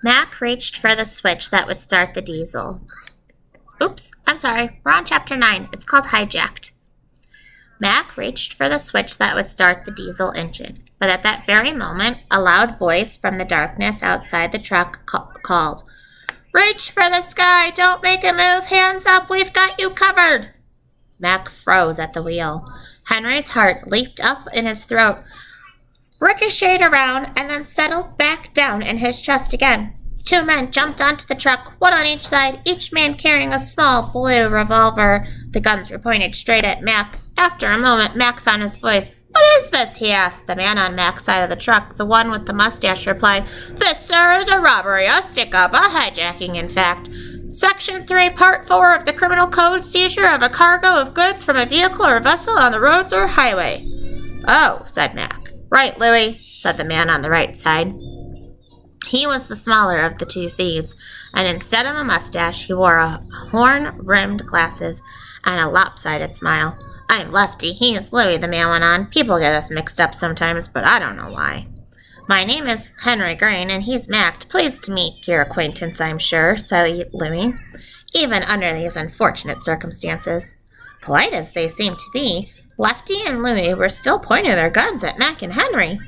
Mac reached for the switch that would start the diesel. Oops, I'm sorry. We're on Chapter 9. It's called Hijacked. Mac reached for the switch that would start the diesel engine, but at that very moment, a loud voice from the darkness outside the truck called, "Reach for the sky! Don't make a move! Hands up! We've got you covered!" Mac froze at the wheel. Henry's heart leaped up in his throat, ricocheted around, and then settled back down in his chest again. Two men jumped onto the truck, one on each side, each man carrying a small blue revolver. The guns were pointed straight at Mac. After a moment, Mac found his voice. "What is this?" he asked. The man on Mac's side of the truck, the one with the mustache, replied, "This, sir, is a robbery, a stick-up, a hijacking, in fact. Section 3, Part 4 of the Criminal Code, seizure of a cargo of goods from a vehicle or vessel on the roads or highway." "Oh," said Mac. "Right, Louie," said the man on the right side. He was the smaller of the two thieves, and instead of a mustache, he wore a horn-rimmed glasses and a lopsided smile. "I'm Lefty. He is Louie," the man went on. "People get us mixed up sometimes, but I don't know why." "My name is Henry Green, and he's Mac. Pleased to meet your acquaintance, I'm sure," said Louie, even under these unfortunate circumstances. Polite as they seemed to be, Lefty and Louie were still pointing their guns at Mac and Henry.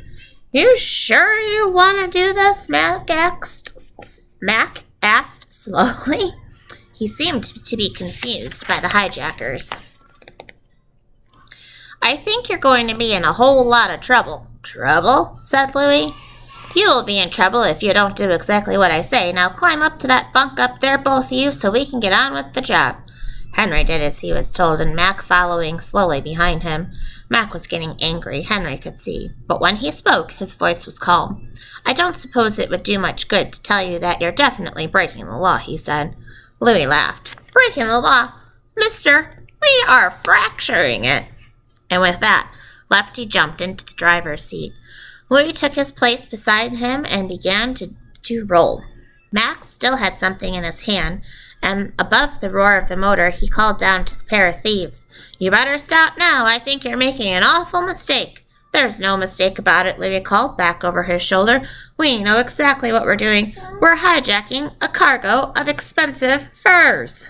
"You sure you want to do this?" Mac asked slowly. He seemed to be confused by the hijackers. "I think you're going to be in a whole lot of trouble." "Trouble?" said Louie. "You will be in trouble if you don't do exactly what I say. Now climb up to that bunk up there, both of you, so we can get on with the job." Henry did as he was told, and Mac following slowly behind him. Mac was getting angry, Henry could see, but when he spoke, his voice was calm. "I don't suppose it would do much good to tell you that you're definitely breaking the law," he said. Louie laughed. "Breaking the law? Mister, we are fracturing it." And with that, Lefty jumped into the driver's seat. Louie took his place beside him and began to roll. Mac still had something in his hand, and above the roar of the motor, he called down to the pair of thieves. "You better stop now. I think you're making an awful mistake." "There's no mistake about it," Louie called back over his shoulder. "We know exactly what we're doing. We're hijacking a cargo of expensive furs."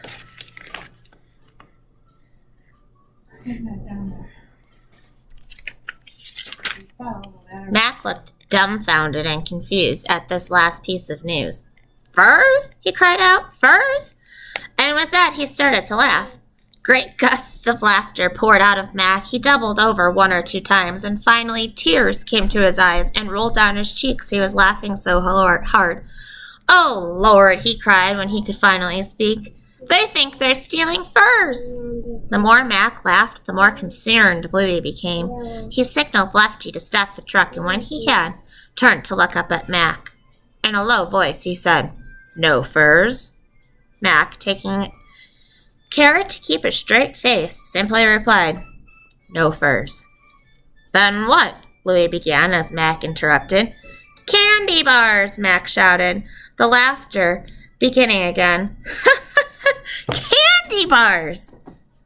Mac looked dumbfounded and confused at this last piece of news. "Furs?" he cried out. "Furs?" And with that, he started to laugh. Great gusts of laughter poured out of Mac. He doubled over one or two times, and finally tears came to his eyes and rolled down his cheeks. He was laughing so hard. "Oh, Lord," he cried when he could finally speak. "They think they're stealing furs." The more Mac laughed, the more concerned Louie became. He signaled Lefty to stop the truck, and when he had, turned to look up at Mac. In a low voice, he said, "No furs?" Mac, taking care to keep a straight face, simply replied, "No furs." "Then what?" Louie began as Mac interrupted. "Candy bars!" Mac shouted, the laughter beginning again. "Candy bars!"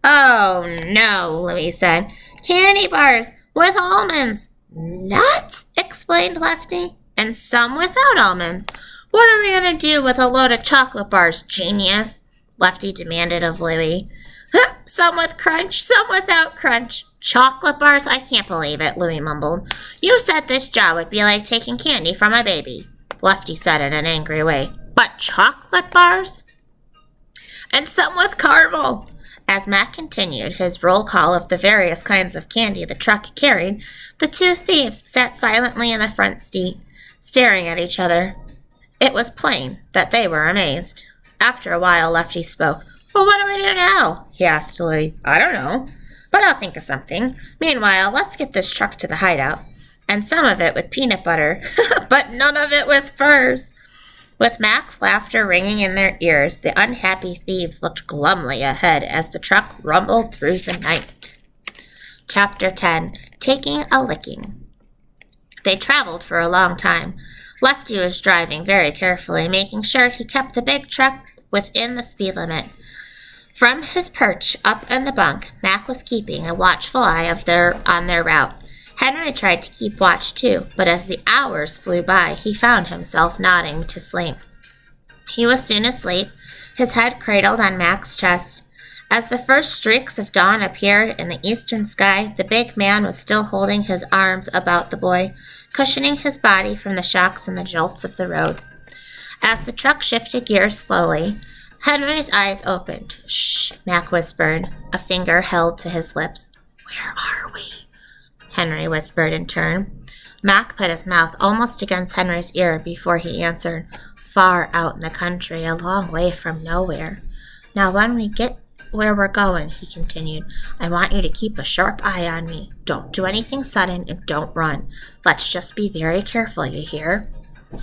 "Oh, no," Louie said. "Candy bars with almonds." "Nuts!" explained Lefty. "And some without almonds. What are we going to do with a load of chocolate bars, genius?" Lefty demanded of Louie. "Some with crunch, some without crunch." "Chocolate bars? I can't believe it," Louie mumbled. "You said this job would be like taking candy from a baby." Lefty said in an angry way. "But chocolate bars?" "And some with caramel." As Mac continued his roll call of the various kinds of candy the truck carried, the two thieves sat silently in the front seat, staring at each other. It was plain that they were amazed. After a while, Lefty spoke. "Well, what do we do now?" he asked Louie. "I don't know, but I'll think of something. Meanwhile, let's get this truck to the hideout, and some of it with peanut butter, but none of it with furs." With Mac's laughter ringing in their ears, the unhappy thieves looked glumly ahead as the truck rumbled through the night. Chapter 10. Taking a Licking. They traveled for a long time. Lefty was driving very carefully, making sure he kept the big truck within the speed limit. From his perch up in the bunk, Mac was keeping a watchful eye on their route. Henry tried to keep watch too, but as the hours flew by, he found himself nodding to sleep. He was soon asleep, his head cradled on Mac's chest. As the first streaks of dawn appeared in the eastern sky, the big man was still holding his arms about the boy, cushioning his body from the shocks and the jolts of the road. As the truck shifted gears slowly, Henry's eyes opened. "Shh," Mac whispered, a finger held to his lips. "Where are we?" Henry whispered in turn. Mac put his mouth almost against Henry's ear before he answered. "Far out in the country, a long way from nowhere. Now when we get where we're going," he continued, "I want you to keep a sharp eye on me. Don't do anything sudden and don't run. Let's just be very careful, you hear?"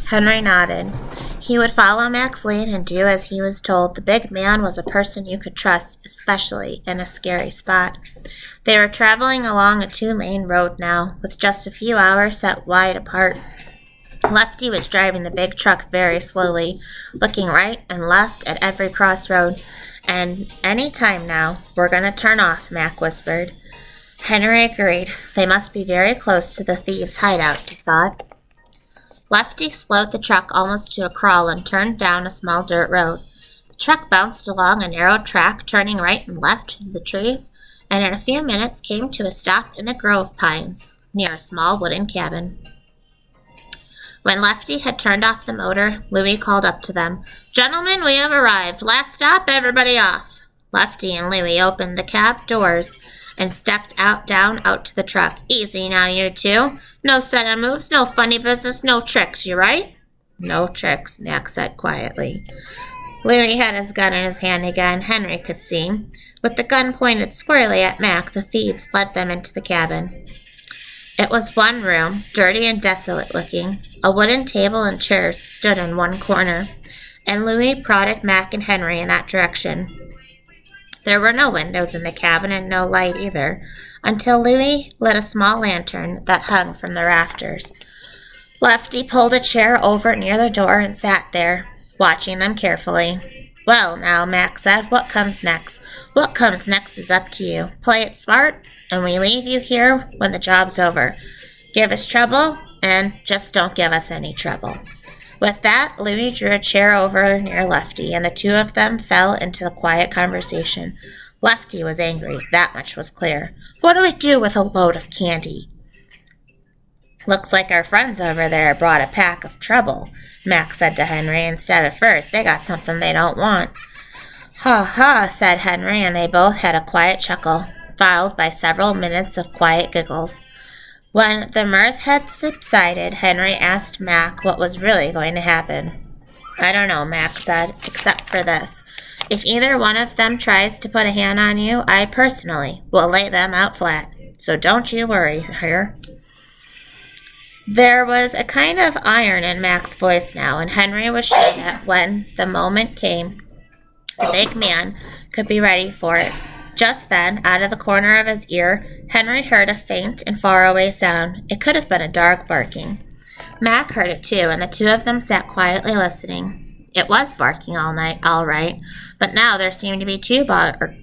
Henry nodded. He would follow Mac's lead and do as he was told. The big man was a person you could trust, especially in a scary spot. They were traveling along a 2-lane road now, with just a few hours set wide apart. Lefty was driving the big truck very slowly, looking right and left at every crossroad. "And any time now, we're going to turn off," Mac whispered. Henry agreed. They must be very close to the thieves' hideout, he thought. Lefty slowed the truck almost to a crawl and turned down a small dirt road. The truck bounced along a narrow track, turning right and left through the trees, and in a few minutes came to a stop in the grove pines, near a small wooden cabin. When Lefty had turned off the motor, Louie called up to them. "Gentlemen, we have arrived. Last stop, everybody off." Lefty and Louie opened the cab doors and stepped out to the truck. "Easy now, you two. No sudden moves, no funny business, no tricks, you right?" "No tricks," Mac said quietly. Louie had his gun in his hand again, Henry could see. With the gun pointed squarely at Mac, the thieves led them into the cabin. It was one room, dirty and desolate looking. A wooden table and chairs stood in one corner, and Louie prodded Mac and Henry in that direction. There were no windows in the cabin and no light either, until Louie lit a small lantern that hung from the rafters. Lefty pulled a chair over near the door and sat there, watching them carefully. "Well, now," Mac said, "what comes next? What comes next is up to you. Play it smart, and we leave you here when the job's over. Give us trouble, and just don't give us any trouble." With that, Louie drew a chair over near Lefty, and the two of them fell into a quiet conversation. Lefty was angry, that much was clear. "What do we do with a load of candy?" "Looks like our friends over there brought a pack of trouble," Mac said to Henry. "Instead of first, they got something they don't want." "Ha ha," said Henry, and they both had a quiet chuckle, followed by several minutes of quiet giggles. When the mirth had subsided, Henry asked Mac what was really going to happen. "I don't know," Mac said, "except for this. If either one of them tries to put a hand on you, I personally will lay them out flat. So don't you worry, here." There was a kind of iron in Mac's voice now, and Henry was sure that when the moment came, the big man could be ready for it. Just then, out of the corner of his ear, Henry heard a faint and faraway sound. It could have been a dog barking. Mac heard it too, and the two of them sat quietly listening. It was barking all night, all right, but now there seemed to be two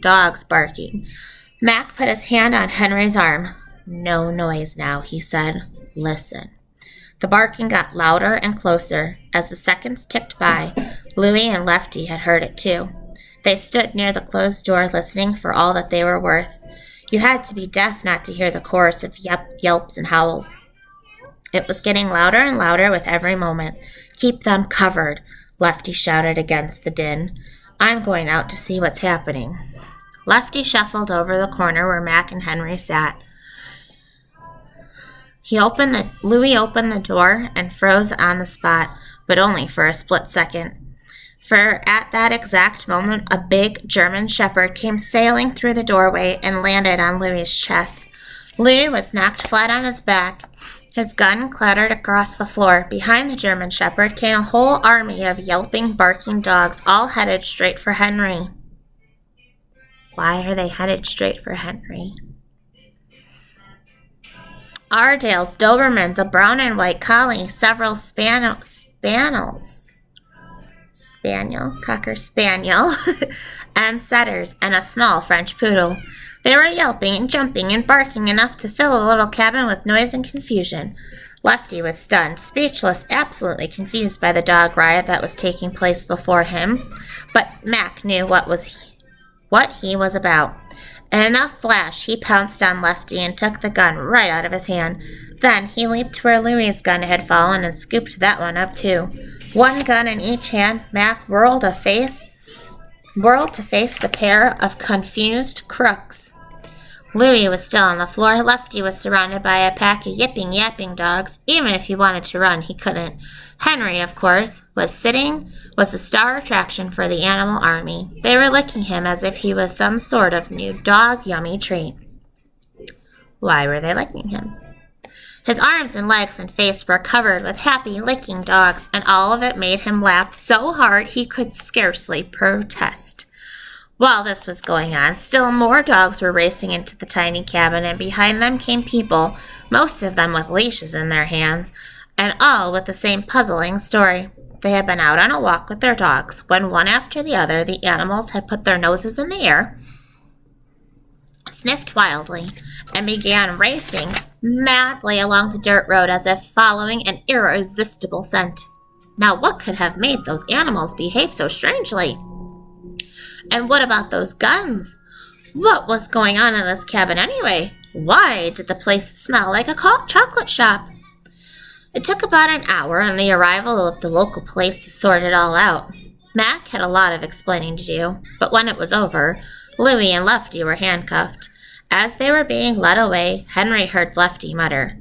dogs barking. Mac put his hand on Henry's arm. "No noise now," he said. "Listen." The barking got louder and closer. As the seconds ticked by, Louie and Lefty had heard it too. They stood near the closed door listening for all that they were worth. You had to be deaf not to hear the chorus of yelps and howls. It was getting louder and louder with every moment. "Keep them covered," Lefty shouted against the din. "I'm going out to see what's happening." Lefty shuffled over the corner where Mac and Henry sat. Louie opened the door and froze on the spot, but only for a split second. For at that exact moment, a big German shepherd came sailing through the doorway and landed on Louie's chest. Louie was knocked flat on his back. His gun clattered across the floor. Behind the German shepherd came a whole army of yelping, barking dogs, all headed straight for Henry. Why are they headed straight for Henry? Airedales, Dobermans, a brown and white collie, several Cocker Spaniel, and setters, and a small French poodle. They were yelping and jumping and barking enough to fill the little cabin with noise and confusion. Lefty was stunned, speechless, absolutely confused by the dog riot that was taking place before him. But Mac knew what he was about. In a flash, he pounced on Lefty and took the gun right out of his hand. Then he leaped to where Louie's gun had fallen and scooped that one up too. One gun in each hand, Mac whirled to face the pair of confused crooks. Louie was still on the floor. Lefty was surrounded by a pack of yipping, yapping dogs. Even if he wanted to run, he couldn't. Henry, of course, was the star attraction for the animal army. They were licking him as if he was some sort of new dog yummy treat. Why were they licking him? His arms and legs and face were covered with happy licking dogs, and all of it made him laugh so hard he could scarcely protest. While this was going on, still more dogs were racing into the tiny cabin, and behind them came people, most of them with leashes in their hands, and all with the same puzzling story. They had been out on a walk with their dogs, when one after the other the animals had put their noses in the air, sniffed wildly, and began racing madly along the dirt road as if following an irresistible scent. Now what could have made those animals behave so strangely? And what about those guns? What was going on in this cabin anyway? Why did the place smell like a chocolate shop? It took about an hour and the arrival of the local police to sort it all out. Mac had a lot of explaining to do, but when it was over, Louie and Lefty were handcuffed. As they were being led away, Henry heard Lefty mutter,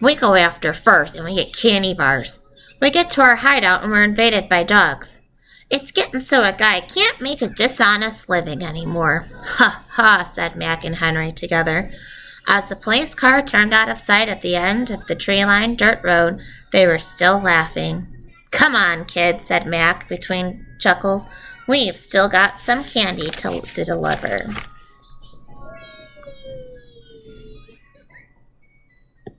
"We go after furs and we get candy bars. We get to our hideout and we're invaded by dogs. It's getting so a guy can't make a dishonest living anymore." "Ha ha," said Mac and Henry together. As the police car turned out of sight at the end of the tree-lined dirt road, they were still laughing. "Come on, kid," said Mac between chuckles. "We've still got some candy to deliver."